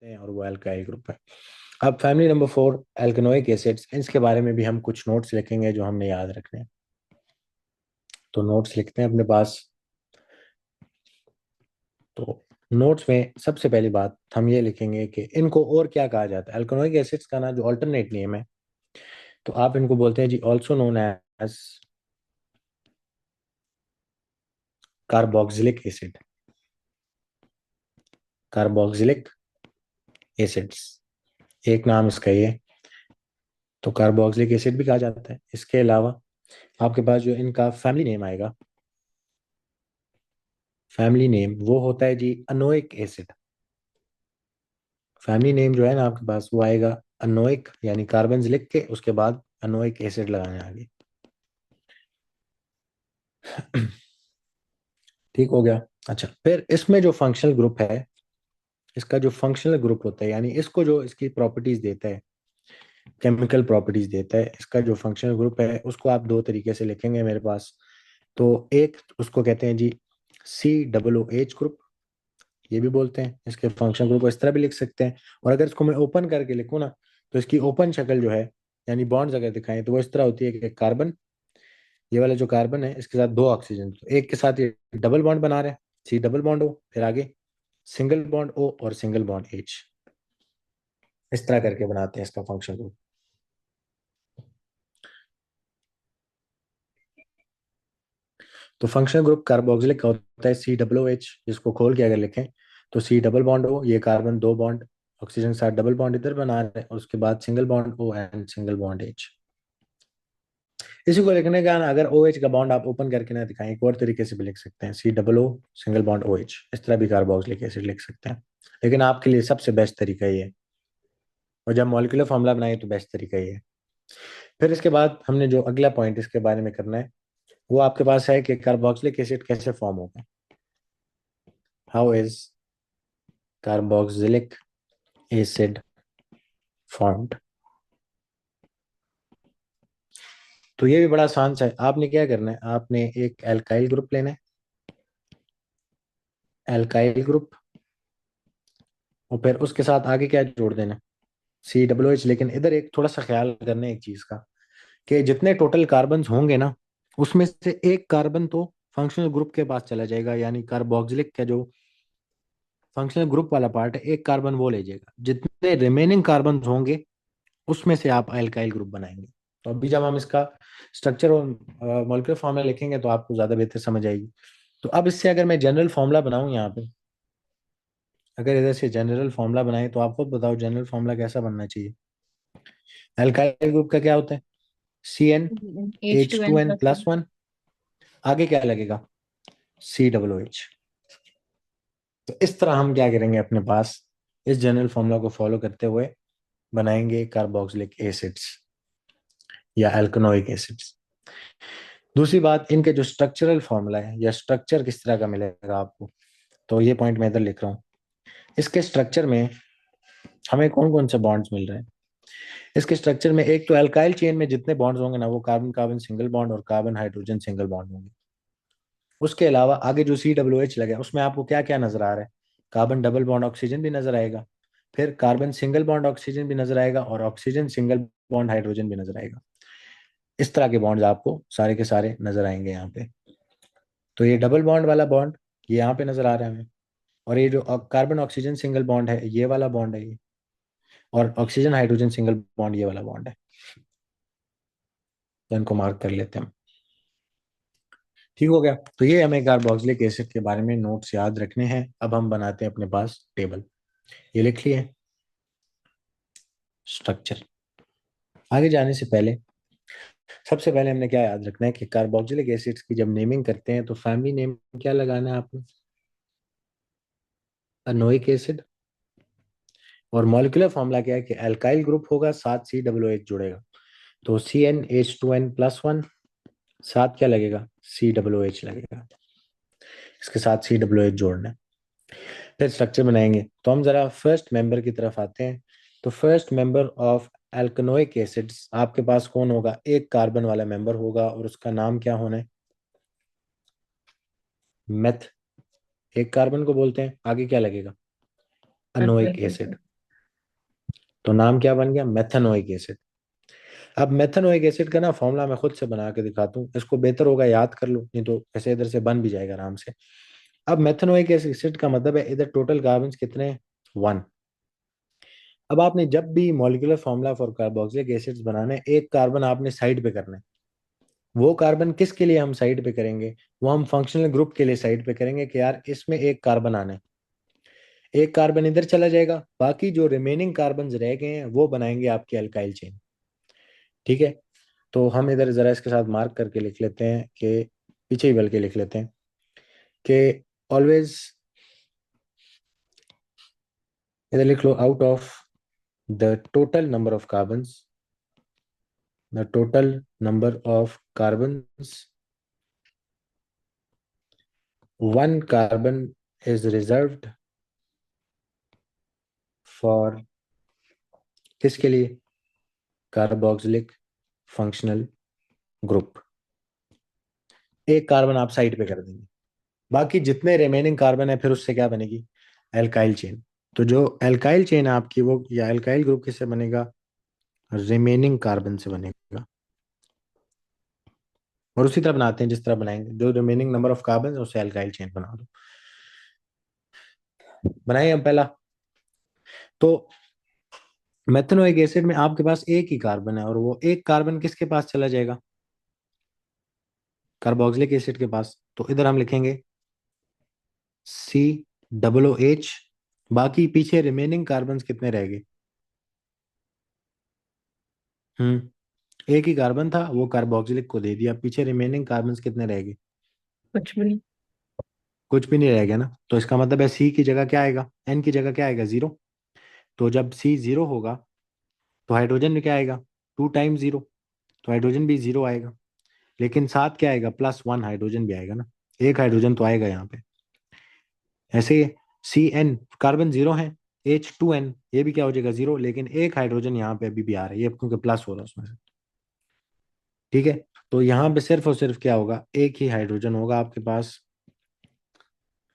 हैं और वो अल्काइल ग्रुप है। अब फैमिली नंबर 4 एल्केनोइक एसिड्स, इसके बारे में भी हम कुछ नोट्स लिखेंगे जो हमने याद रखने हैं। तो नोट्स लिखते हैं अपने पास। तो नोट्स में सबसे पहली बात हम ये लिखेंगे कि इनको और क्या कहा जाता है। एल्केनोइक एसिड्स का ना जो अल्टरनेट नेम है, तो आप इनको बोलते हैं जी also known as carboxylic acid. Carboxylic acids एक नाम इसका ये। तो कार्बोक्सिलिक एसिड भी कहा जाता है। इसके अलावा आपके पास जो इनका फैमिली नेम आएगा, फैमिली नेम वो होता है जी अनोइक एसिड। फैमिली नेम जो है ना आपके पास वो आएगा अनोइक, यानी कार्बन लिख के उसके बाद अनोइक एसिड लगाने आगे। ठीक हो गया। अच्छा, फिर इसमें जो फंक्शनल ग्रुप है, इसका जो फंक्शनल ग्रुप होता है, यानी इसको जो इसकी प्रॉपर्टीज देता है, केमिकल प्रॉपर्टीज देता है, इसका जो फंक्शनल ग्रुप है उसको आप दो तरीके से लिखेंगे मेरे पास। तो एक उसको कहते हैं जी COOH ग्रुप, ये भी बोलते हैं। इसके फंक्शनल ग्रुप को इस तरह भी लिख सकते हैं। और अगर इसको मैं ओपन करके लिखूँ ना, तो इसकी ओपन शक्ल जो है, यानी बॉन्ड्स अगर दिखाएं तो वो इस तरह होती है कि एक कार्बन, ये वाला जो कार्बन है इसके साथ दो ऑक्सीजन, तो एक के साथ ये डबल बॉन्ड बना रहे हैं, सी डबल बॉन्ड O, फिर आगे सिंगल बॉन्ड O और सिंगल बॉन्ड H। इस तरह करके बनाते हैं इसका फंक्शनल ग्रुप। तो फंक्शनल ग्रुप कार्बोक्सिलिक का होता है COOH, जिसको खोल के अगर लिखें तो सी डबल बॉन्ड O, ये कार्बन दो बॉन्ड ऑक्सीजन के साथ डबल बॉन्ड इधर बना रहे हैं, और उसके बाद single bond O and single bond H। इसी को लिखने का ना, अगर OH का बॉन्ड आप ओपन करके ना दिखाएं, एक और तरीके से भी लिख सकते हैं COO सिंगल बॉन्ड OH, इस तरह भी कार्बोक्सिलिक एसिड लिख सकते हैं। लेकिन आपके लिए सबसे बेस्ट तरीका ये है, और जब मॉलिक्यूलर फॉर्मूला बनाए तो बेस्ट तरीका ये है। फिर इसके बाद हमने जो अगला पॉइंट इसके बारे में करना है, वो आपके पास है कि कार्बोक्सिलिक एसिड कैसे फॉर्म होगा। How is carboxylic acid formed. तो ये भी बड़ा आसान सा है। आपने क्या करना है, आपने एक एल्काइल ग्रुप लेना है, एल्काइल ग्रुप, और फिर उसके साथ आगे क्या जोड़ देना है, COOH। लेकिन इधर एक थोड़ा सा ख्याल करना है एक चीज का, कि जितने टोटल कार्बन होंगे ना, उसमें से एक कार्बन तो फंक्शनल ग्रुप के पास चला जाएगा, यानी कार्बोक्सिलिक का जो फंक्शनल ग्रुप वाला पार्ट है, एक कार्बन वो ले जाएगा। जितने रिमेनिंग कार्बन होंगे उसमें से आप अल्काइल ग्रुप बनाएंगे। तो अभी जब हम इसका स्ट्रक्चर और मॉलिक्यूलर फॉर्मूला लिखेंगे तो आपको ज्यादा बेहतर समझ आएगी। तो अब इससे अगर मैं जनरल फॉर्मूला बनाऊं यहाँ पे, अगर इधर से जनरल फॉर्मूला बनाए तो आप खुद बताओ जनरल फॉर्मूला कैसा बनना चाहिए। अल्काइल ग्रुप का क्या होता है, CN H two N H2N plus plus one, आगे क्या लगेगा, COOH। तो इस तरह हम क्या करेंगे, अपने पास इस जनरल फॉर्मूला को फॉलो करते हुए बनाएंगे कार्बोक्सिलिक एसिड्स या एल्कनोइक एसिड्स। दूसरी बात, इनके जो स्ट्रक्चरल फॉर्मूला है या स्ट्रक्चर किस तरह का मिलेगा आपको, तो ये पॉइंट मैं इधर लिख रहा हूँ। इसके स्ट्रक्चर में हमें कौन कौन से बॉन्ड्स मिल रहे हैं। इसके स्ट्रक्चर में एक तो अल्काइल चेन में जितने बॉन्ड्स होंगे ना, वो कार्बन कार्बन सिंगल बॉन्ड और कार्बन हाइड्रोजन सिंगल बॉन्ड होंगे। उसके अलावा आगे जो COOH लगा है उसमें आपको क्या क्या नजर आ रहा है, कार्बन डबल बॉन्ड ऑक्सीजन भी नजर आएगा, फिर कार्बन सिंगल बॉन्ड ऑक्सीजन भी नजर आएगा, और ऑक्सीजन सिंगल बॉन्ड हाइड्रोजन भी नजर आएगा। इस तरह के बॉन्ड्स आपको सारे के सारे नजर आएंगे यहाँ पे। तो ये डबल बॉन्ड वाला बॉन्ड ये यहाँ पे नजर आ रहा है हमें, और ये जो कार्बन ऑक्सीजन सिंगल बॉन्ड है ये वाला बॉन्ड है ये, और ऑक्सीजन हाइड्रोजन सिंगल बॉन्ड ये वाला बॉन्ड है। तो इनको मार्क कर लेते हैं हम। ठीक हो गया। तो ये हमें कार्बोक्सिलिक एसिड के बारे में नोट्स याद रखने हैं। अब हम बनाते हैं अपने पास टेबल। ये लिख लिए स्ट्रक्चर। आगे जाने से पहले सबसे पहले हमने क्या याद रखना है कि कार्बोक्सिलिक एसिड्स की जब नेमिंग करते हैं तो फैमिली नेम क्या लगाना है आपने, अनोइक एसिड। और मॉलिक्यूलर फॉर्मूला क्या है कि अल्काइल ग्रुप होगा, साथ COOH जुड़ेगा, तो CnH2n प्लस वन, साथ क्या लगेगा, COOH लगेगा। इसके साथ COOH जोड़ना है। फिर स्ट्रक्चर बनाएंगे। तो हम जरा फर्स्ट मेंबर की तरफ आते हैं। तो फर्स्ट मेंबर ऑफ एल्कनोइक एसिड्स आपके पास कौन होगा, एक कार्बन वाला मेंबर होगा, और उसका नाम क्या होना है, मेथ। एक कार्बन को बोलते हैं, आगे क्या लगेगा, अनोइक एसिड। तो नाम क्या बन गया, मेथेनोइक एसिड। अब मेथेनोइक एसिड का ना फॉर्मूला मैं खुद से बना के दिखाता हूँ, इसको बेहतर होगा याद कर लो, नहीं तो ऐसे इधर से बन भी जाएगा आराम से। अब मेथेनोइक एसिड का मतलब है इधर टोटल कार्बन कितने हैं, 1। अब आपने जब भी molecular formula for carboxylic acids बनाने, एक कार्बन आपने साइड पे करना है। वो कार्बन किसके लिए हम साइड पे करेंगे, वो हम फंक्शनल ग्रुप के लिए साइड पे करेंगे कि यार इसमें एक कार्बन आना है। एक कार्बन इधर चला जाएगा, बाकी जो रिमेनिंग कार्बन रह गए हैं वो बनाएंगे आपके अल्काइल चेन। ठीक है, तो हम इधर जरा इसके साथ मार्क करके लिख लेते हैं कि, पीछे ही बल्कि लिख लेते हैं कि ऑलवेज, इधर लिख लो, out of the total number of carbons, the total number of carbons, one carbon is reserved for, किसके लिए, कार्बोक्सिलिक फंक्शनल ग्रुप। एक कार्बन आप साइड पे कर देंगे, बाकी जितने रिमेनिंग कार्बन है फिर उससे क्या बनेगी, एल्काइल चेन। तो जो एल्काइल चेन है आपकी वो, या एल्काइल ग्रुप किससे बनेगा, रिमेनिंग कार्बन से बनेगा। और उसी तरह बनाते हैं जिस तरह बनाएंगे, जो रिमेनिंग नंबर ऑफ कार्बन है उससे एल्काइल चेन बना दो। बनाइए हम पहला। तो मेथनोइक एसिड में आपके पास एक ही कार्बन है, और वो एक कार्बन किसके पास चला जाएगा, कार्बोक्सिलिक एसिड के पास। तो इधर हम लिखेंगे COOH। बाकी पीछे रिमेनिंग कार्बन कितने रह गए, एक ही कार्बन था वो कार्बोक्सिलिक को दे दिया, पीछे रिमेनिंग कार्बन कितने रह गए, कुछ भी नहीं। कुछ भी नहीं रह गया ना। तो इसका मतलब है सी की जगह क्या आएगा, एन की जगह क्या आएगा, 0। तो जब सी 0 होगा तो हाइड्रोजन में क्या आएगा, 2 टाइम्स 0, तो हाइड्रोजन भी 0 आएगा। लेकिन साथ क्या आएगा, +1 हाइड्रोजन भी आएगा ना, एक हाइड्रोजन तो आएगा यहाँ पे। ऐसे CN, कार्बन 0 है, H2N ये भी क्या हो जाएगा 0, लेकिन एक हाइड्रोजन यहाँ पे अभी भी आ रहा है, ये क्योंकि प्लस हो रहा है उसमें से। ठीक है, तो यहाँ पे सिर्फ और सिर्फ क्या होगा, एक ही हाइड्रोजन होगा आपके पास,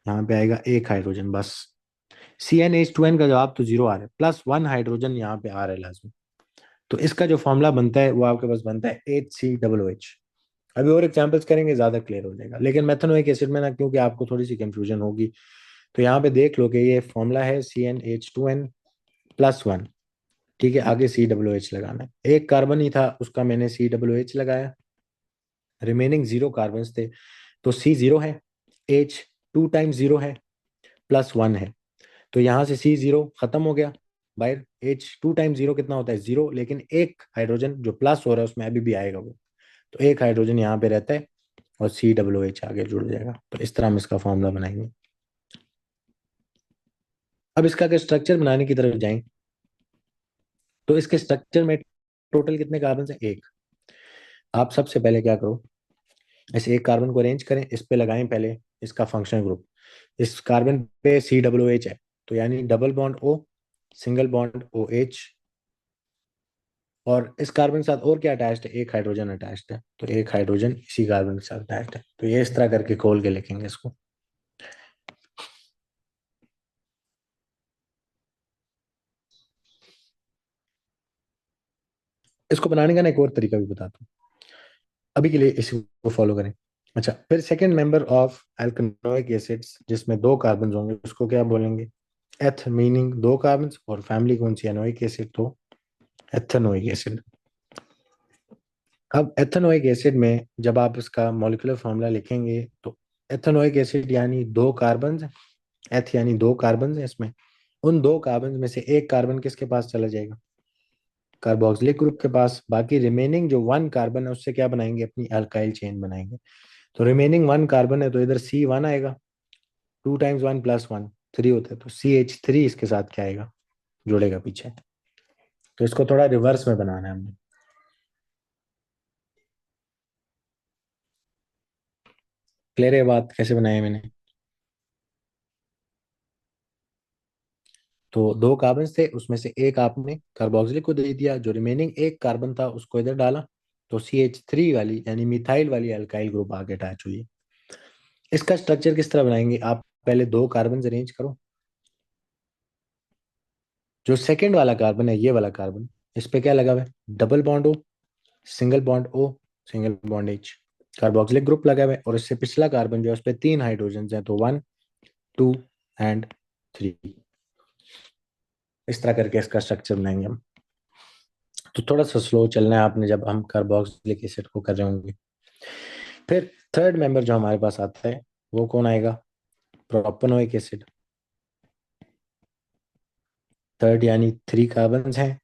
यहाँ पे आएगा एक हाइड्रोजन बस। CnH2n का जवाब तो 0 आ रहा है, +1 हाइड्रोजन यहाँ पे आ रहा है लाजमी। तो इसका जो फॉर्मूला बनता है वो आपके पास बनता है HCOOH। अभी और एग्जांपल्स करेंगे ज्यादा क्लियर हो जाएगा, लेकिन मेथनोइक एसिड में ना क्योंकि आपको थोड़ी सी कंफ्यूजन होगी, तो यहाँ पे देख लो कि ये फॉर्मूला है CnH2n+1। ठीक है, आगे COOH लगाना है, एक कार्बन ही था उसका मैंने COOH लगाया, रिमेनिंग 0 कार्बन थे, तो C 0 है, H 2 टाइम्स 0 है, +1 है। तो यहाँ से C 0 खत्म हो गया बाहर, H 2 टाइम्स 0 कितना होता है, 0, लेकिन एक हाइड्रोजन जो प्लस हो रहा है उसमें अभी भी आएगा वो, तो एक हाइड्रोजन यहाँ पे रहता है और COOH आगे जुड़ जाएगा। तो इस तरह हम इसका फॉर्मूला बनाएंगे। अब इसका अगर स्ट्रक्चर बनाने की तरफ जाएं, तो इसके स्ट्रक्चर में टोटल कितने कार्बन है, एक। आप सबसे पहले क्या करो, ऐसे एक कार्बन को अरेंज करें, इस पे लगाएं पहले इसका फंक्शनल ग्रुप। इस कार्बन पे COOH है, तो यानी double bond O, single bond OH, और इस कार्बन के साथ और क्या अटैच्ड है, एक हाइड्रोजन अटैच्ड है, तो एक हाइड्रोजन इसी कार्बन के साथ अटैच्ड है। तो ये इस तरह करके खोल के लिखेंगे इसको। इसको बनाने का ना एक और तरीका भी बताता हूँ, अभी के लिए इसी को फॉलो करें। अच्छा, फिर सेकेंड मेंबर ऑफ एल्कनोइक एसिड्स जिसमें दो कार्बन होंगे उसको क्या बोलेंगे, एथ, मीनिंग दो कार्बन, और फैमिली कौन सी, एनोइक एसिड, तो एथेनोइक एसिड। अब एथेनोइक एसिड में जब आप इसका मॉलिक्यूलर फॉर्मूला लिखेंगे तो एथेनोइक एसिड यानी दो कार्बन, एथ यानी दो कार्बन है इसमें, उन दो कार्बन में से एक कार्बन किसके पास चला जाएगा, कार्बोक्सिलिक ग्रुप के पास। बाकी रिमेनिंग जो 1 कार्बन है उससे क्या बनाएंगे, अपनी अल्काइल चेन बनाएंगे। तो रिमेनिंग 1 कार्बन है तो इधर C1 आएगा, 2 टाइम्स 1 + 1 3 होता है, तो CH3 इसके साथ क्या आएगा, जुड़ेगा पीछे। तो इसको थोड़ा रिवर्स में बनाना है हमने। क्लियर है बात कैसे बनाया मैंने। तो दो कार्बन थे उसमें से एक आपने कार्बोक्सिलिक को दे दिया, जो रिमेनिंग एक कार्बन था उसको इधर डाला, तो CH3 वाली यानी मिथाइल वाली अल्काइल ग्रुप आगे अटैच हुई। इसका स्ट्रक्चर किस तरह बनाएंगे, आप पहले दो कार्बन अरेंज करो, जो सेकंड वाला कार्बन है, ये वाला कार्बन, इस पे क्या लगा हुआ है? Double bond O, single bond O, single bond H, carboxylic group लगा हुआ है। और इससे पिछला कार्बन जो है उस पे 3 हाइड्रोजन हैं, तो 1, 2 एंड 3। इस तरह करके इसका स्ट्रक्चर बनाएंगे हम। तो थोड़ा सा स्लो चलना है आपने जब हम कार्बोक्सिलिक एसिड को कर रहे होंगे। फिर थर्ड मेंबर जो हमारे पास आता है वो कौन आएगा? Propanoic acid. थर्ड यानी 3 कार्बन हैं,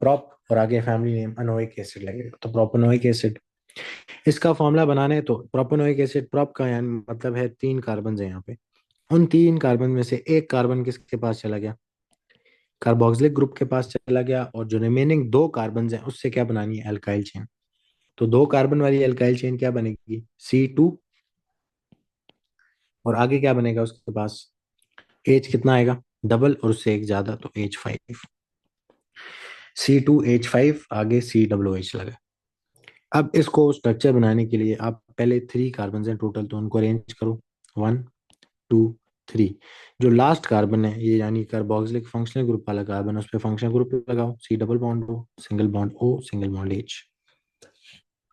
प्रोप, और आगे फैमिली नेम अनोइक एसिड लगेगा, तो प्रोपेनोइक एसिड। इसका फॉर्मूला बनाना है तो प्रोपेनोइक एसिड, प्रोप का यानी मतलब है 3 कार्बन है यहाँ पे। उन 3 कार्बन में से एक कार्बन किसके पास चला गया? कार्बोक्सिलिक ग्रुप के पास चला गया। और जो रिमेनिंग 2 कार्बन हैं उससे क्या बनानी है? Alkyl chain. तो 2 कार्बन वाली अल्काइल चेन क्या बनेगी? C2। और आगे क्या बनेगा उसके पास? एच कितना आएगा? डबल और उससे एक ज्यादा, तो H5। C2H5, आगे COOH लगा। अब इसको स्ट्रक्चर बनाने के लिए आप पहले 3 कार्बन हैं टोटल, तो उनको अरेंज करो। 1, 2, 3। जो लास्ट कार्बन है ये यानी कार्बोक्सिलिक फंक्शनल ग्रुप वाला कार्बन है, उस पर फंक्शनल ग्रुप लगाओ। C double bond O, single bond O, single bond H।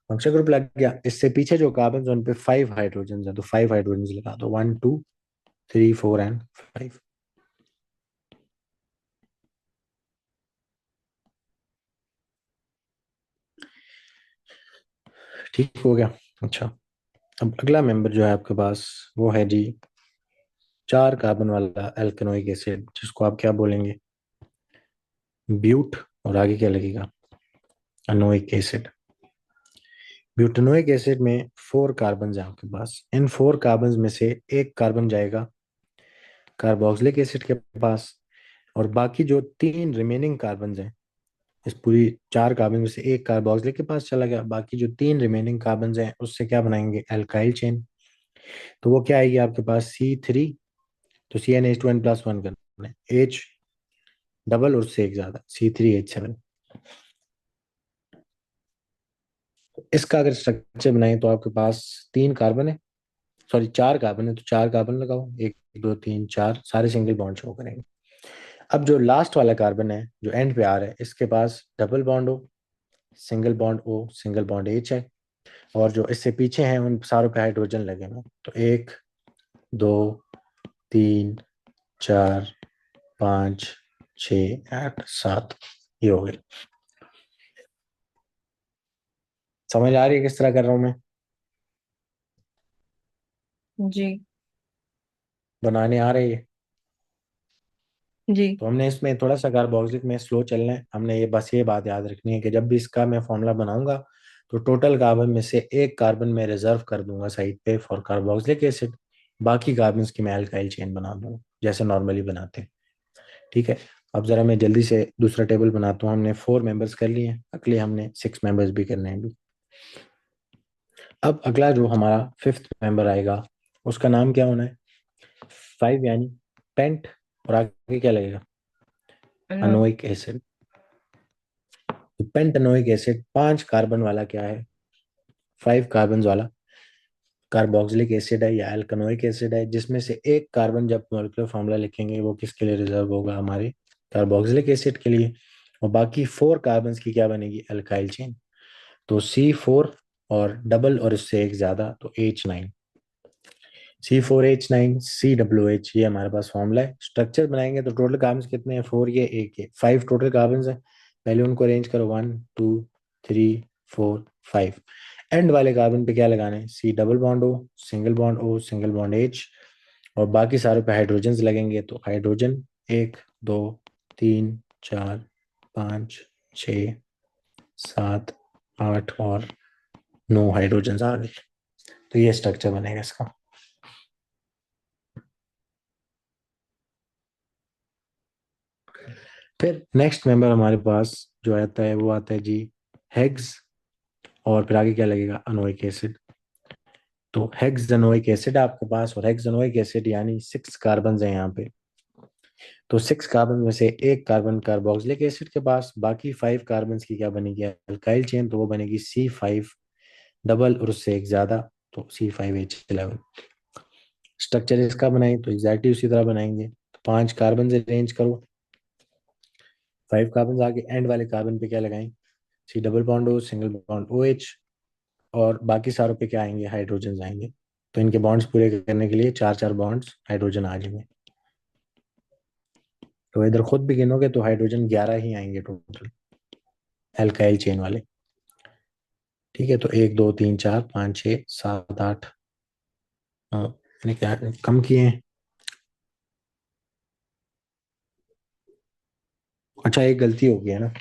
Functional group लग गया। इससे पीछे जो कार्बन है उन पे 5 हाइड्रोजन है, तो 5 हाइड्रोजन लगा दो। 1, 2, 3, 4 एंड 5। ठीक हो गया। अच्छा, अब अगला मेंबर जो है आपके पास वो है जी 4 कार्बन वाला एल्केनोइक एसिड, जिसको आप क्या बोलेंगे? ब्यूट। और आगे क्या लगेगा? अनोइक एसिड। ब्यूटेनोइक एसिड में 4 कार्बन है आपके पास। इन 4 कार्बन में से एक कार्बन जाएगा कार्बोक्सिलिक एसिड के पास। और बाकी जो 3 रिमेनिंग कार्बन हैं, इस पूरी 4 कार्बन में से एक कार्बोक्सिलिक के पास चला गया, बाकी जो 3 रिमेनिंग कार्बन हैं उससे क्या बनाएंगे? Alkyl chain. तो वो क्या आएगी आपके पास? C3। तो CnH2n+1 करना है, H डबल और उससे एक ज्यादा, C3H7। इसका अगर स्ट्रक्चर बनाए तो आपके पास 3 कार्बन है, सॉरी 4 कार्बन है, तो 4 कार्बन लगाओ। 1, 2, 3, 4 सारे सिंगल बॉन्ड शो करेंगे। अब जो लास्ट वाला कार्बन है जो एंड पे आ रहा है, इसके पास डबल बॉन्ड हो, single bond O, single bond H है। और जो इससे पीछे हैं उन सारों पे हाइड्रोजन लगे हुए हैं। तो 1, 2, 3, 4, 5, 6, 8, 7, ये हो गए। समझ आ रही है किस तरह कर रहा हूँ मैं? जी। बनाने आ रही है? जी। तो हमने इसमें थोड़ा सा कार्बोक्सिलिक में स्लो चलना है। हमने ये बस ये बात याद रखनी है कि जब भी इसका मैं फॉर्मूला बनाऊंगा तो टोटल कार्बन में से एक कार्बन में रिजर्व कर दूंगा साइड पे फॉर कार्बोक्सिलिक एसिड। बाकी कार्बन की मैं अल्काइल चेन बना दूंगा जैसे नॉर्मली बनाते हैं। ठीक है। अब जरा मैं जल्दी से दूसरा टेबल बनाता हूँ। हमने 4 मेंबर्स कर लिए हैं, अगले हमने 6 मेंबर्स भी करने हैं अभी। अब अगला जो हमारा 5th मेंबर आएगा उसका नाम क्या होना है? 5 यानी पेंट। और आगे क्या लगेगा? अनोई। Anoic acid. Pentanoic acid 5 carbon वाला क्या है? 5 कार्बन वाला कार्बोक्सिलिक एसिड है या एल्कनोइक एसिड है, जिसमें से एक कार्बन जब मॉलिक्यूलर फॉर्मूला लिखेंगे वो किसके लिए रिजर्व होगा? हमारे कार्बोक्सिलिक एसिड के लिए। और बाकी 4 कार्बन की क्या बनेगी? Alkyl chain. तो C4 और डबल और इससे एक ज्यादा, तो H9। C4H9COOH, ये हमारे पास फॉर्मूला है। स्ट्रक्चर बनाएंगे तो टोटल कार्बन कितने हैं? 4, ये एक है, 5 टोटल कार्बन है। पहले उनको अरेंज करो, 1, 2, 3, 4, 5। एंड वाले कार्बन पे क्या लगाना है? C double bond O, single bond O, single bond H। और बाकी सारों पे हाइड्रोजन लगेंगे, तो हाइड्रोजन 1, 2, 3, 4, 5, 6, 7, 8 और 9 हाइड्रोजन आ गए। तो ये स्ट्रक्चर बनेगा इसका। फिर नेक्स्ट मेंबर हमारे पास जो आता है वो आता है जी हेग्स। और फिर आगे क्या लगेगा? अनोइक एसिड। तो हेक्सानोइक एसिड आपके पास, और हेक्सानोइक एसिड यानी 6 कार्बन है यहाँ पे। तो 6 कार्बन में से एक कार्बन कार्बोक्सिलिक एसिड के पास, बाकी 5 कार्बन की क्या बनेगी? Alkyl chain. तो वो बनेगी C5 डबल और उससे एक ज्यादा, तो C5H11। स्ट्रक्चर इसका बनाएं तो एग्जैक्टली उसी तरह बनाएंगे। तो 5 कार्बन अरेंज करो। 5 कार्बन आगे एंड वाले कार्बन पे क्या लगाएं, C double bond O, single bond O H, और बाकी सारों पे क्या आएंगे, हाइड्रोजन आएंगे। तो इनके बॉन्ड्स पूरे करने के लिए चार चार बॉन्ड्स हाइड्रोजन आ जाएंगे। तो इधर खुद भी गिनोगे तो हाइड्रोजन 11 ही आएंगे टोटल, एल्काइल चेन वाले। ठीक है, तो 1 2 3 4 5 6 7 8, मैंने क्या कम किए हैं। अच्छा, एक गलती हो गई है ना,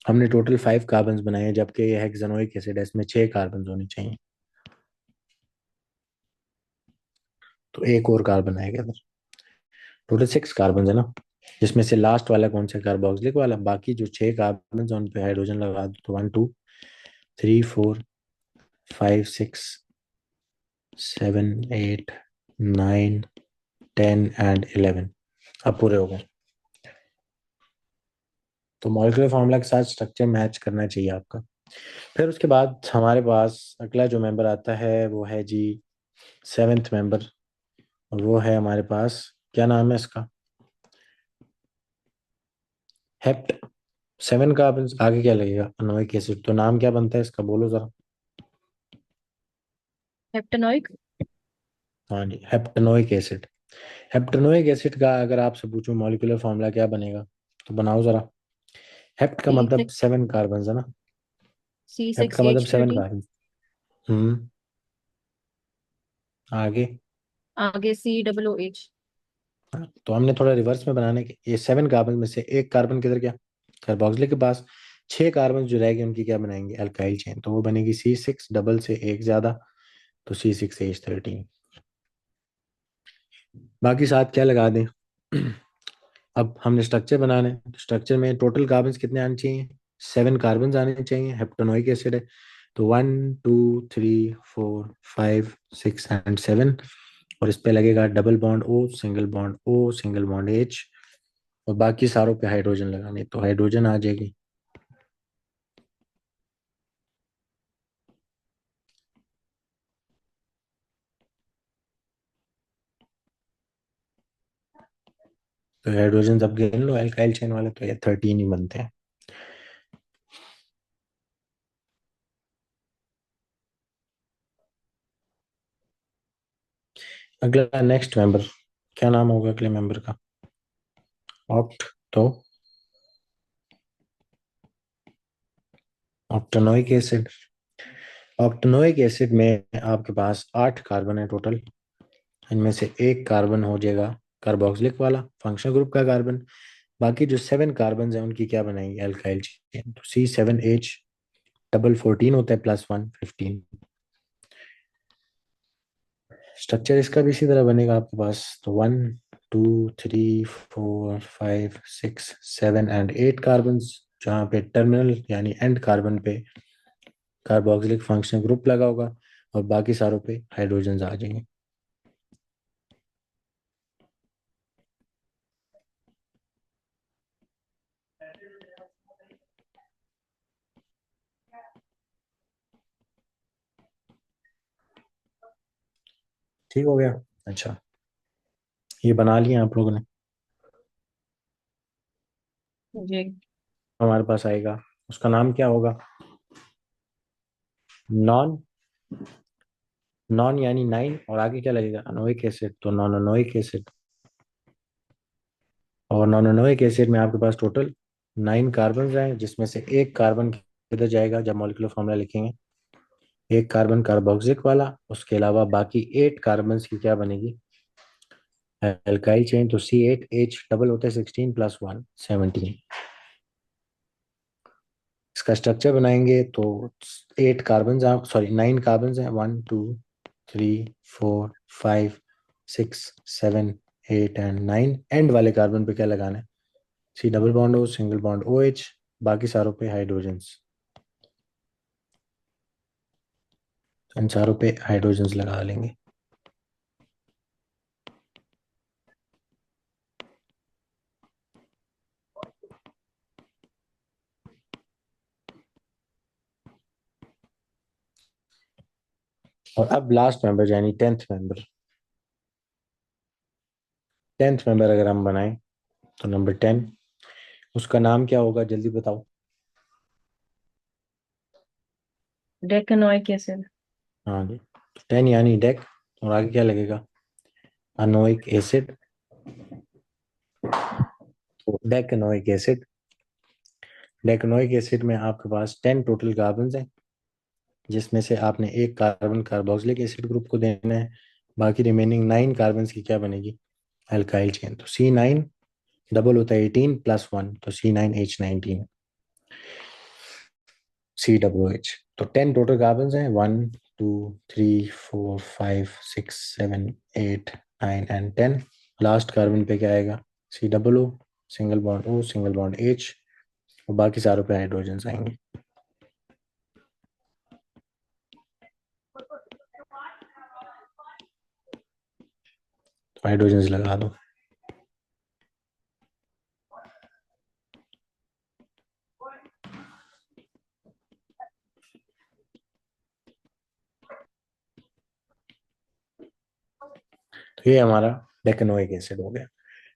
हमने टोटल 5 कार्बन बनाए हैं, जबकि ये हेक्सानोइक एसिड है, इसमें 6 कार्बन होने चाहिए। तो एक और कार्बन आएगा इधर। टोटल 6 कार्बन है ना, जिसमें से लास्ट वाला कौन सा, कार्बोक्सिलिक वाला। बाकी जो 6 कार्बन है उन पे हाइड्रोजन लगा दो, तो 1 2 3 4 5 6 7 8 9 10 एंड 11। अब पूरे हो गए। तो मॉलिक्यूलर फार्मूला के साथ स्ट्रक्चर मैच करना चाहिए आपका। फिर उसके बाद हमारे पास अगला जो मेंबर आता है वो है जी 7th मेंबर, और वो है हमारे पास, क्या नाम है इसका, हेप्ट। 7 का आगे क्या लगेगा, अनोइक एसिड। तो नाम क्या बनता है इसका, बोलो जरा। हेप्टेनॉइक। हाँ जी, हेप्टेनोइक एसिड। हेप्टेनोइक एसिड का अगर आपसे पूछूं मॉलिक्यूलर फार्मूला क्या बनेगा, तो बनाओ जरा। हेप्ट का सी मतलब सिक्स 7 कार्बन है ना। सी हेप्ट सिक्स का मतलब एच 7 थर्टीन कार्बन। हम्म। आगे। आगे C OOH। हाँ, तो हमने थोड़ा रिवर्स में बनाने के, ये 7 कार्बन में से एक कार्बन किधर गया, कार्बोक्सिलिक के पास। 6 कार्बन जो रहेंगे उनकी क्या बनाएंगे, अल्काइल चेन। तो वो बनेगी C6 डबल से एक ज्यादा, तो C6H13। बाकी साथ क्या लगा दें। अब हमने स्ट्रक्चर बनाना है, तो स्ट्रक्चर में टोटल कार्बन कितने आने चाहिए, 7 कार्बन आने चाहिए, हेप्टेनोइक एसिड है। तो 1 2 3 4 5 6 एंड 7, और इस पे लगेगा double bond O, single bond O, single bond H, और बाकी सारों पे हाइड्रोजन लगाने, तो हाइड्रोजन आ जाएगी। तो हाइड्रोजन जब गिन लो एल्काइल चेन वाले, तो ये 13 ही बनते हैं। अगला नेक्स्ट मेंबर, क्या नाम होगा अगले मेंबर का, ऑक्ट। तो ऑक्टेनोइक एसिड। ऑक्टेनोइक एसिड में आपके पास 8 कार्बन है टोटल। इनमें से एक कार्बन हो जाएगा कार्बोक्सिलिक वाला, फंक्शनल ग्रुप का कार्बन। बाकी जो 7 कार्बन है उनकी क्या बनाएंगे, अल्काइल चेन। तो C7H डबल 14 होता है, +1 15। स्ट्रक्चर इसका भी इसी तरह बनेगा आपके पास। तो 1 2 3 4 5 6 7 एंड 8 कार्बन, जहाँ पे टर्मिनल यानी एंड कार्बन पे कार्बोक्सिलिक फंक्शनल ग्रुप लगा होगा, और बाकी सारों पे हाइड्रोजन आ जाएंगे। ठीक हो गया। अच्छा, ये बना लिया आप लोगों ने। जी। हमारे पास आएगा, उसका नाम क्या होगा, नॉन। नॉन यानी 9, और आगे क्या लगेगा, अनोइक एसिड, तो नॉन अनोइक एसिड। और नॉन अनोइक एसिड में आपके पास टोटल 9 कार्बन हैं, जिसमें से एक कार्बन किधर जाएगा जब मॉलिक्यूलर फॉर्मूला लिखेंगे, एक कार्बन कार्बोक्सिलिक वाला। उसके अलावा बाकी 8 कार्बन की क्या बनेगी, एल्काइल चेन। तो C8H डबल होता है 16 +1 17। इसका स्ट्रक्चर बनाएंगे तो 8 कार्बन, सॉरी 9 कार्बन हैं, 1 2 3 4 5 6 7 8 एंड 9। एंड वाले कार्बन पे क्या लगाना है, C double bond O, single bond O H, बाकी सारों पे हाइड्रोजन। इन चारों पे हाइड्रोजन लगा लेंगे। और अब लास्ट मेंबर यानी 10th मेंबर। 10th मेंबर अगर हम बनाएं, तो नंबर 10, उसका नाम क्या होगा, जल्दी बताओ। डेकनोइक एसिड। हाँ जी, 10 यानी डेक, और आगे क्या लगेगा, अनोइक एसिड। तो डेकनोइक एसिड, डेकनोइक एसिड में आपके पास 10 टोटल कार्बन हैं, जिसमें से आपने एक कार्बन कार्बोक्सिलिक एसिड ग्रुप को देना है। बाकी रिमेनिंग 9 कार्बन की क्या बनेगी, अल्काइल चेन। तो C9 डबल होता है 18 प्लस 1, तो C9H19 COOH। तो 10 टोटल कार्बन हैं, 1 2 3 4 5 6 7 8 9 एंड 10। लास्ट कार्बन पे क्या आएगा, COO, single bond O, single bond H, और बाकी सारों पे हाइड्रोजन आएंगे। तो हाइड्रोजन लगा दो। तो ये हमारा डेकनोइक एसिड हो गया।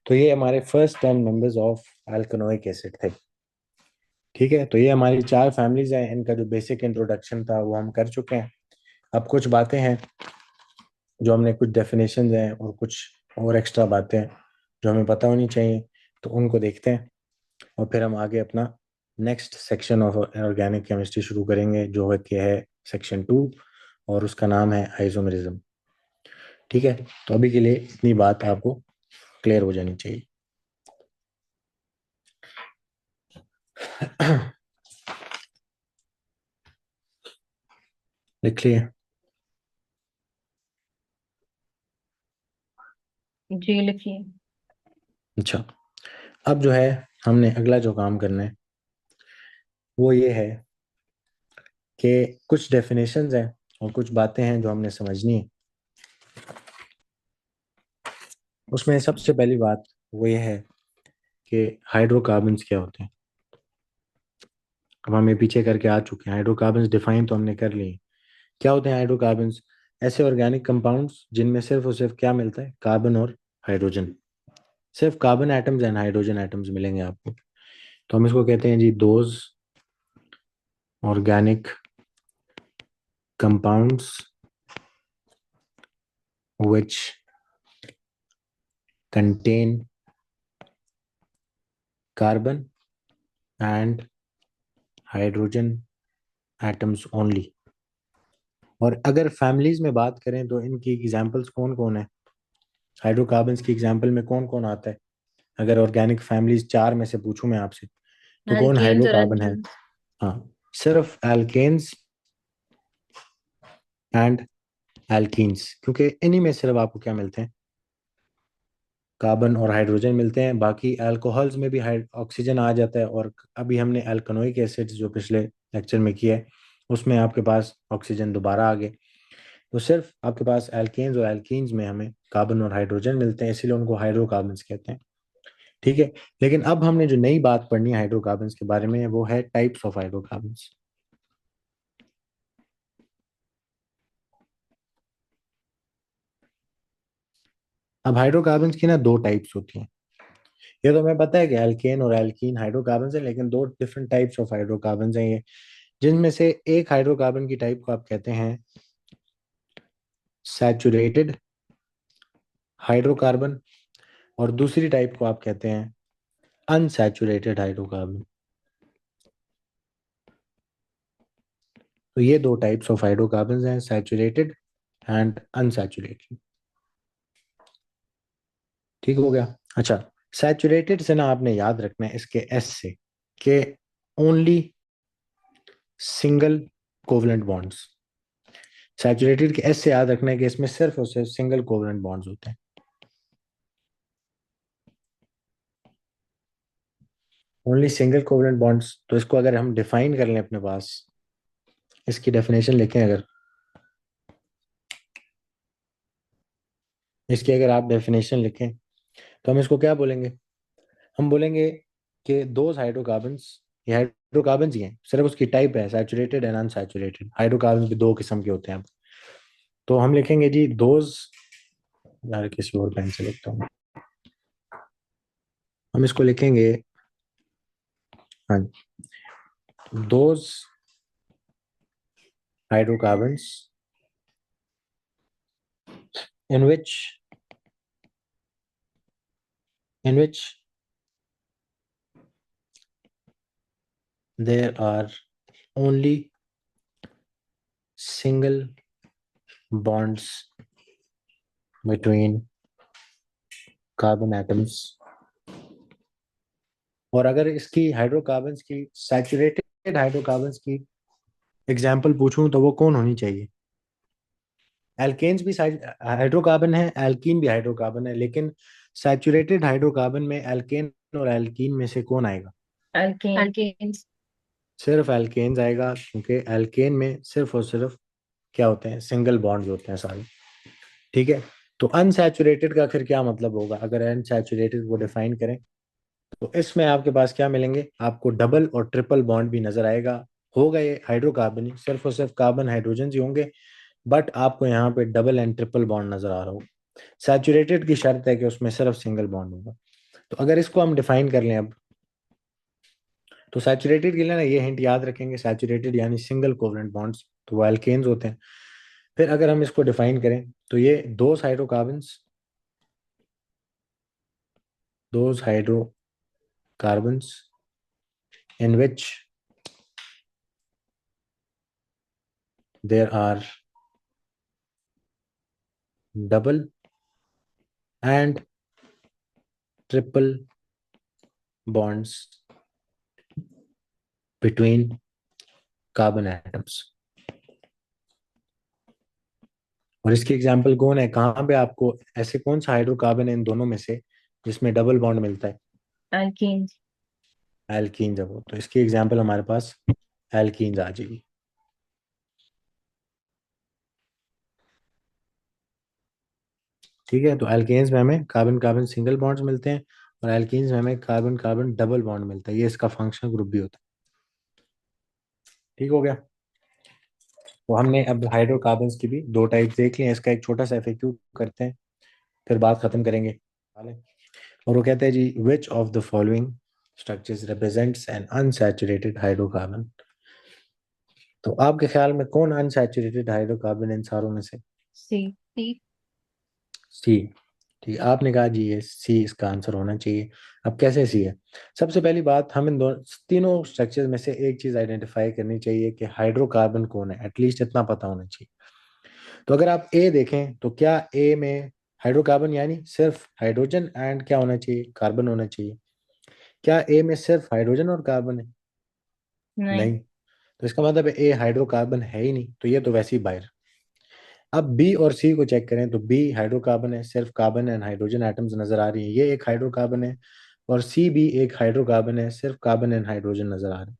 तो ये हमारे फर्स्ट 10 मेंबर्स ऑफ अल्कनोइक एसिड थे। ठीक है, तो ये हमारी 4 फैमिलीज हैं, इनका जो बेसिक इंट्रोडक्शन था वो हम कर चुके हैं। अब कुछ बातें हैं जो हमने, कुछ डेफिनेशंस हैं और कुछ और एक्स्ट्रा बातें हैं जो हमें पता होनी चाहिए, तो उनको देखते हैं और फिर हम आगे अपना next section of organic chemistry शुरू करेंगे, जो है कि है सेक्शन 2, और उसका नाम है आइसोमेरिज्म। ठीक है, तो अभी के लिए इतनी बात आपको क्लियर हो जानी चाहिए। लिख लिए। जी लिखिए। अच्छा, अब जो है हमने अगला जो काम करना है वो ये है कि कुछ डेफिनेशंस हैं और कुछ बातें हैं जो हमने समझनी है। उसमें सबसे पहली बात वो ये है कि हाइड्रोकार्बन्स क्या होते हैं। अब हम ये पीछे करके आ चुके हैं, हाइड्रोकार्बन्स डिफाइन तो हमने कर लिए। क्या होते हैं हाइड्रोकार्बन्स, ऐसे ऑर्गेनिक कंपाउंड्स जिनमें सिर्फ और सिर्फ क्या मिलता है, कार्बन और हाइड्रोजन। सिर्फ carbon atoms and hydrogen atoms मिलेंगे आपको। तो हम इसको कहते हैं जी those organic compounds which contain carbon and hydrogen atoms only। और अगर फैमिलीज में बात करें तो इनकी एग्जांपल्स कौन कौन है, हाइड्रोकार्बन्स की एग्जांपल में कौन कौन आता है। अगर ऑर्गेनिक फैमिलीज 4 में से पूछूं मैं आपसे, तो कौन एल्केन्स और हाइड्रोकार्बन है। एल्कीन्स। हाँ, सिर्फ एल्केन्स एंड एल्कीन्स, क्योंकि इन्हीं में सिर्फ आपको क्या मिलते हैं, कार्बन और हाइड्रोजन मिलते हैं। बाकी अल्कोहल्स में भी ऑक्सीजन आ जाता है, और अभी हमने अल्कनोइक एसिड्स जो पिछले लेक्चर में किया है उसमें आपके पास ऑक्सीजन दोबारा आ गए। तो सिर्फ आपके पास एल्केन्स और एल्कीन्स में हमें कार्बन और हाइड्रोजन मिलते हैं, इसीलिए उनको हाइड्रोकार्बन्स कहते हैं। ठीक है, लेकिन अब हमने जो नई बात पढ़नी है हाइड्रोकार्बन्स के बारे में वो है टाइप्स ऑफ हाइड्रोकार्बन्स। अब हाइड्रोकार्बन्स की ना 2 टाइप्स होती हैं। ये तो हमें पता है कि एल्केन और एल्कीन हाइड्रोकार्बन्स हैं, लेकिन 2 डिफरेंट टाइप्स ऑफ हाइड्रोकार्बन्स हैं ये, जिनमें से एक हाइड्रोकार्बन की टाइप को आप कहते हैं सैचुरेटेड हाइड्रोकार्बन, और दूसरी टाइप को आप कहते हैं अनसैचुरेटेड हाइड्रोकार्बन। तो ये 2 टाइप्स ऑफ हाइड्रोकार्बन हैं, सैचुरेटेड एंड अनसैचुरेटेड। ठीक हो गया। अच्छा, सैचुरेटेड से ना आपने याद रखना है इसके एस से कि only single covalent bonds. Saturated के एस से याद रखना है कि इसमें सिर्फ और सिर्फ सिंगल कोवलेंट बॉन्ड्स होते हैं, ओनली सिंगल कोवलेंट बॉन्ड्स। तो इसको अगर हम डिफाइन कर लें अपने पास, इसकी डेफिनेशन लिखें अगर, इसकी अगर आप डेफिनेशन लिखें तो हम इसको क्या बोलेंगे, हम बोलेंगे कि दो हाइड्रोकार्बन्स, ये हाइड्रोकार्बन्स ही हैं, सिर्फ उसकी टाइप है सैचुरेटेड एंड अनसैचुरेटेड। हाइड्रोकार्बन भी 2 किस्म के होते हैं। तो हम लिखेंगे जी दोज, यार किसी और पेन से लिखता हूँ, हम इसको लिखेंगे हाँ, those hydrocarbons in which there are only single bonds between carbon atoms। और अगर इसकी हाइड्रोकार्बन्स की, सैचुरेटेड हाइड्रोकार्बन्स की एग्जाम्पल पूछूं तो वो कौन होनी चाहिए? एल्केन्स भी हाइड्रोकार्बन है, एल्कीन भी हाइड्रोकार्बन है, लेकिन सैचुरेटेड हाइड्रोकार्बन में एल्केन और एल्कीन में से कौन आएगा? अल्केन। अल्केन्स। सिर्फ एल्केन्स आएगा, क्योंकि एल्केन में सिर्फ और सिर्फ क्या होते हैं? सिंगल बॉन्ड्स होते हैं सारे। ठीक है। तो अनसैचुरेटेड का फिर क्या मतलब होगा? अगर अनसैचुरेटेड को डिफाइन करें तो इसमें आपके पास क्या मिलेंगे? आपको डबल और ट्रिपल बॉन्ड भी नजर आएगा। होगा ये हाइड्रोकार्बन ही, सिर्फ और सिर्फ कार्बन हाइड्रोजन ही होंगे, बट आपको यहाँ पे डबल एंड ट्रिपल बॉन्ड नजर आ रहा हो। सैचुरेटेड की शर्त है कि उसमें सिर्फ सिंगल बॉन्ड होगा। तो अगर इसको हम डिफाइन कर लें अब, तो सैचुरेटेड के लिए ना ये हिंट याद रखेंगे, सैचुरेटेड यानी सिंगल कोवलेंट बॉन्ड्स, तो वो एल्केन्स होते हैं। फिर अगर हम इसको डिफाइन करें तो ये those hydrocarbons in which there are double and triple bonds between carbon atoms। और इसकी एग्जांपल कौन है? कहाँ पे आपको ऐसे कौन सा हाइड्रोकार्बन है इन दोनों में से जिसमें डबल बॉन्ड मिलता है? अल्कीन। एल्कीन। जब हो तो इसकी एग्जांपल हमारे पास एल्कीन्स आ जाएगी। ठीक है। तो एल्केन्स में हमें कार्बन कार्बन सिंगल बॉन्ड्स मिलते हैं, और एल्कीन्स में हमें कार्बन कार्बन डबल बॉन्ड मिलता है। ये इसका फंक्शनल ग्रुप भी होता है। ठीक हो गया। तो हमने अब हाइड्रोकार्बन्स की भी दो टाइप देख लिए हैं। इसका एक छोटा सा एफएक्यू करते हैं, फिर बात खत्म करेंगे। और वो कहते हैं जी, which of the following structures represents an unsaturated hydrocarbon? तो आपके ख्याल में कौन अनसैचुरेटेड हाइड्रोकार्बन इन सारों में से? सी। सी। सी। ठीक, आपने कहा जी ये सी इसका आंसर होना चाहिए। अब कैसे सी है? सबसे पहली बात, हम इन दो तीनों स्ट्रक्चर में से एक चीज आइडेंटिफाई करनी चाहिए कि हाइड्रोकार्बन कौन है, एटलीस्ट इतना पता होना चाहिए। तो अगर आप ए देखें तो क्या ए में हाइड्रोकार्बन यानी सिर्फ हाइड्रोजन एंड क्या होना चाहिए? कार्बन होना चाहिए। क्या ए में सिर्फ हाइड्रोजन और कार्बन है? नहीं। नहीं। तो इसका मतलब है ए हाइड्रोकार्बन है ही नहीं, तो ये तो वैसे ही बाहर। अब बी और सी को चेक करें तो बी हाइड्रोकार्बन है, सिर्फ कार्बन एंड हाइड्रोजन एटम्स नजर आ रही है, ये एक हाइड्रोकार्बन है। और सी भी एक हाइड्रोकार्बन है, सिर्फ कार्बन एंड हाइड्रोजन नजर आ रहे हैं।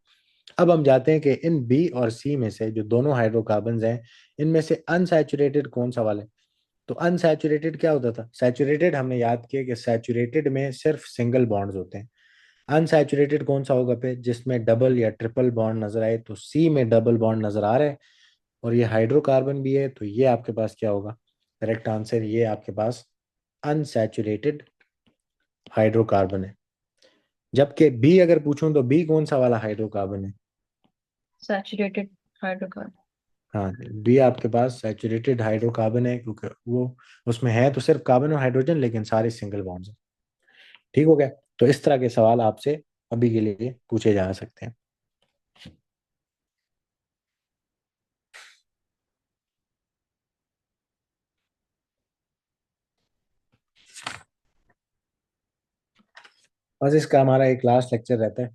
अब हम जाते हैं कि इन बी और सी में से जो दोनों हाइड्रोकार्बन हैं, इनमें से अनसैचुरेटेड कौन सा वाला है? तो अनसैचुरेटेड क्या होता था? सैचुरेटेड हमने याद किया कि सैचुरेटेड में सिर्फ सिंगल बॉन्ड्स होते हैं। अनसैचुरेटेड कौन सा होगा पे जिसमें डबल या ट्रिपल बॉन्ड नजर आए? तो सी में डबल बॉन्ड नजर आ रहा है, और ये हाइड्रोकार्बन भी है, तो ये आपके पास क्या होगा? करेक्ट आंसर ये आपके पास अनसैचुरेटेड हाइड्रोकार्बन है। जबकि बी अगर पूछूं तो बी कौन सा वाला हाइड्रोकार्बन है? Saturated hydrocarbon. हाँ, बी आपके पास सैचुरेटेड हाइड्रोकार्बन है, क्योंकि वो उसमें है तो सिर्फ कार्बन और हाइड्रोजन, लेकिन सारे सिंगल बॉन्ड्स हैं। ठीक हो गया। तो इस तरह के सवाल आपसे अभी के लिए पूछे जा सकते हैं। बस इसका हमारा एक लास्ट लेक्चर रहता है,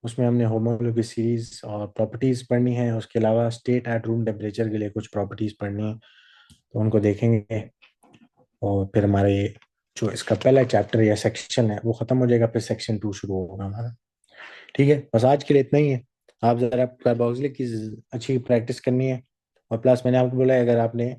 उसमें हमने होमोलॉजी सीरीज और प्रॉपर्टीज पढ़नी है। उसके अलावा स्टेट एट रूम टेम्परेचर के लिए कुछ प्रॉपर्टीज पढ़नी है, तो उनको देखेंगे। और फिर हमारा ये जो इसका पहला चैप्टर या सेक्शन है वो खत्म हो जाएगा, फिर सेक्शन 2 शुरू होगा हमारा। ठीक है, बस आज के लिए इतना ही है। आप जरा कार्बोक्सिलिक की अच्छी प्रैक्टिस करनी है। और प्लस मैंने आपको बोला है, अगर आपने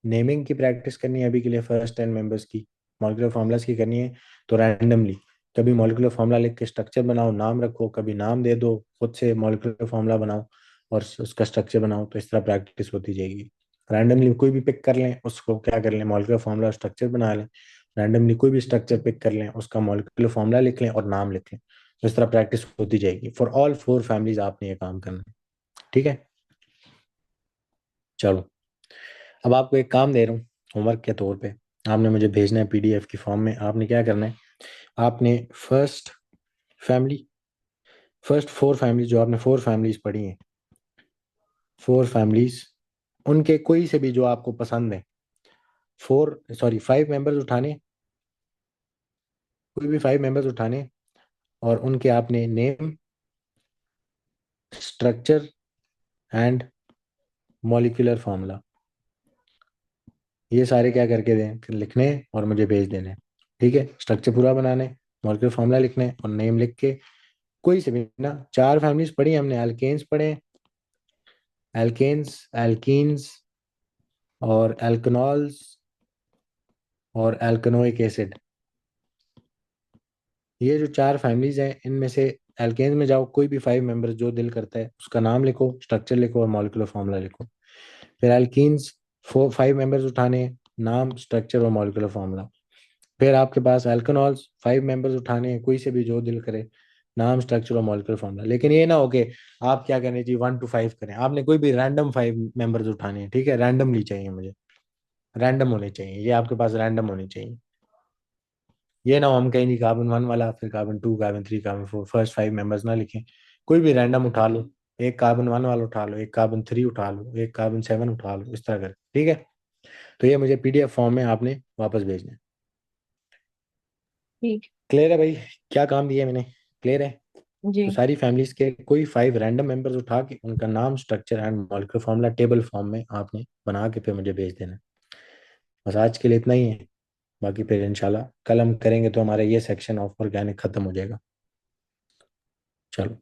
नेमिंग की प्रैक्टिस करनी है अभी के लिए, फर्स्ट 10 मेंबर्स की मॉलिक्यूलर फार्मूलाज की करनी है, तो रैंडमली कभी मॉलिक्यूलर फार्मूला लिख के स्ट्रक्चर बनाओ, नाम रखो, कभी नाम दे दो, खुद से मॉलिक्यूलर फार्मूला बनाओ और उसका स्ट्रक्चर बनाओ। तो इस तरह प्रैक्टिस होती जाएगी। रैंडमली कोई भी पिक कर लें, उसको क्या कर लें, मॉलिक्यूलर फार्मूला स्ट्रक्चर बना लें। रैंडमली कोई भी स्ट्रक्चर पिक कर लें, उसका मॉलिक्यूलर फार्मूला लिख लें और नाम लिख लें। इस तरह प्रैक्टिस होती जाएगी। फॉर ऑल 4 फैमिलीज आपने ये काम करना है, ठीक है। चलो, अब आपको एक काम दे रहा हूँ होमवर्क के तौर पे। आपने मुझे भेजना है पीडीएफ की फॉर्म में। आपने क्या करना है, आपने फैमिली फर्स्ट 4 फैमिलीज, जो आपने 4 फैमिलीज पढ़ी हैं, 4 फैमिलीज, उनके कोई से भी जो आपको पसंद है, 5 मेंबर्स उठाने, कोई भी 5 मेंबर्स उठाने, और उनके आपने name, structure and molecular formula, ये सारे क्या करके दें, फिर लिखने और मुझे भेज देने, ठीक है। स्ट्रक्चर पूरा बनाने, मॉलिक्यूलर फॉर्मूला लिखने और नेम लिख के, कोई से भी ना। 4 फैमिलीज पढ़ी हमने, एल्केन्स पढ़े, एल्केन्स, एल्कीन्स और एल्कनॉल्स और एल्कनोइक एसिड। ये जो 4 फैमिलीज हैं, इनमें से एल्केन्स में जाओ, कोई भी 5 मेंबर्स जो दिल करता है उसका नाम लिखो, स्ट्रक्चर लिखो और मॉलिक्यूलर फॉर्मूला लिखो। फिर एल्कीन्स, 5 मेंबर्स उठाने, नाम, स्ट्रक्चर और मॉलिक्यूलर फॉर्मूला। फिर आपके पास एल्कनॉल्स, 5 मेंबर्स उठाने हैं, कोई से भी जो दिल करे, नाम, स्ट्रक्चर और मॉलिक्यूलर फॉर्मूला। लेकिन ये ना हो कि आप क्या करने चाहिए, 1 to 5 करें। आपने कोई भी रैंडम 5 मेंबर्स उठाने हैं, ठीक है, रैंडमली चाहिए मुझे, रैंडम होने चाहिए, ये आपके पास रैंडम होने चाहिए। ये ना हो हम कहीं नहीं, कार्बन 1 वाला, फिर carbon 2, carbon 3, carbon 4, first 5 members ना लिखें। कोई भी रैंडम उठा लो, एक कार्बन 1 वाला उठा लो, एक कार्बन 3 उठा लो, एक कार्बन 7 उठा लो, इस तरह कर, ठीक है। तो ये मुझे पीडीएफ फॉर्म में आपने वापस भेजना है। ठीक। क्लियर है भाई, क्या काम दिया मैंने, क्लियर है। जी। तो सारी फैमिलीज के कोई 5 रैंडम मेंबर्स उठा के उनका नाम, structure and molecular formula table form में आपने बना के फिर मुझे भेज देना है। बस आज के लिए इतना ही है। बाकी फिर इंशाल्लाह कल हम करेंगे तो हमारा ये सेक्शन ऑफ ऑर्गेनिक खत्म हो जाएगा। चलो।